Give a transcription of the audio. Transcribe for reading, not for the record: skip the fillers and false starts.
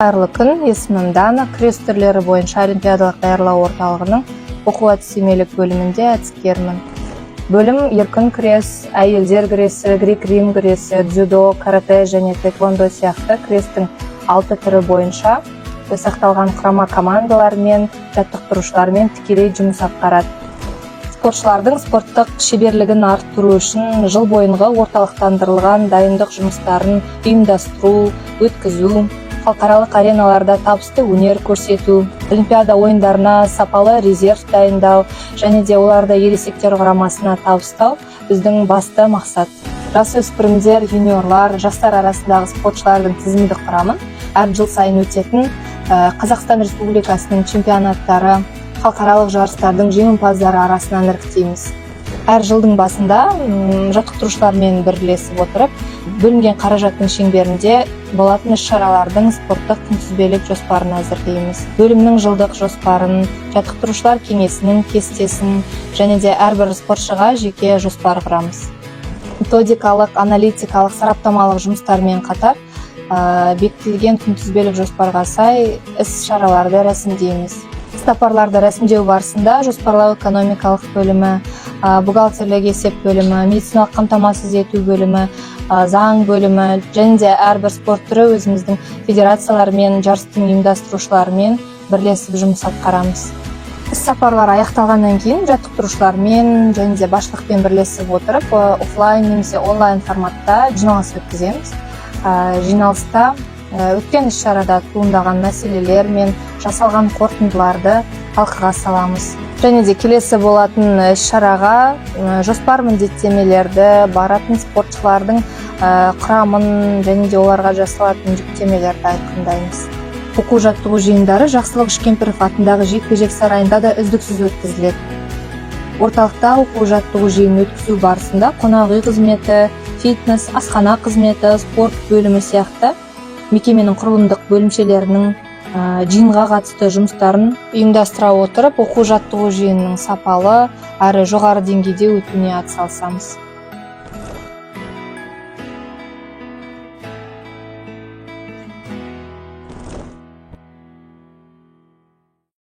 Қайырлы күн, есімім Дана, күрес түрлері бойынша олимпиадалық даярлау орталығының оқу-әдістемелік бөлімінде әдіскермін. Бөлім еркін күрес, әйелдер күресі, грек-рим күресі, дзюдо, карате және таэквондо сияқты күрестің 6 түрі бойынша жасақталған құрама командалармен, жаттықтырушылармен тікелей жұмыс атқарады. Спортшылардың спорттық шеберлігін арттыру үшін жыл бойынғы орталықтандырылған дайындық жұмыстарын ұйымдастыру, өткізу, халықаралық ареналарда табысты өнер көрсету, олимпиада ойындарына сапалы резерв дайындау және де оларды ересектер құрамасына табыстау біздің басты мақсат. Жасөспірімдер, юниорлар, жастар арасындағы спортшылардың тізімдік құрамын әр жыл сайын өтетін Қазақстан Республикасының чемпионаттары, халықаралық жарыстардың жеңімпаздары арасынан іріктейміз. Әр жылдың басында жаттықтырушылармен бірлесіп отырып, бөлінген қаражаттың шеңберінде болатын іс-шаралардың спорттық күнтізбелік жоспарын әзірлейміз. Бөлімнің жылдық жоспарын, жаттықтырушылар кеңесінің кестесін және де әрбір спортшыға жеке жоспар құрамыз. Методикалық, аналитикалық, сараптамалық жұмыстармен қатар бекітілген күнтізбелік жоспарға сай іс-шараларды рәсімдейміз. Сапарларды рәсімдеу барысында жоспарлау экономикалық бөлімі, бухгалтерлік есеп бөлімі, медициналық қамтамасыз ету бөлімі, заң бөлімі және де әрбір спорт түрі өзіміздің федерациялармен, жарыстың ұйымдастырушыларымен бірлесіп жұмыс атқарамыз. Іс-сапарлар аяқталғаннан кейін жаттықтырушылармен және де басшылықпен бірлесіп отырып, офлайн немесе онлайн форматта жиналыс өткіземіз. Жиналыста өткен іс-шарада туындаған мәселелер мен жасалған қорытындыларды талқыға саламыз. Және де келесі болатын іс-шараға жоспар міндеттемелерді, баратын спортшылардың құрамын және де оларға жасалатын жүктемелерді айқындаймыз. Оқу-жаттығу жиындары Жақсылық Үшкемпіров атындағы жекпе-жек сарайында да үздіксіз өткізіледі. Орталықта оқу-жаттығу жиынын өткізу барысында қонақ үй қызметі, фитнес, асхана қызметі, спорт бөлімі сияқты мекеменің құрылымдық бөлімшелерінің жиынға қатысты жұмыстарын ұйымдастыра отырып, оқу-жаттығу жиынының сапалы әрі жоғары деңгейде өтуіне атсалысамыз.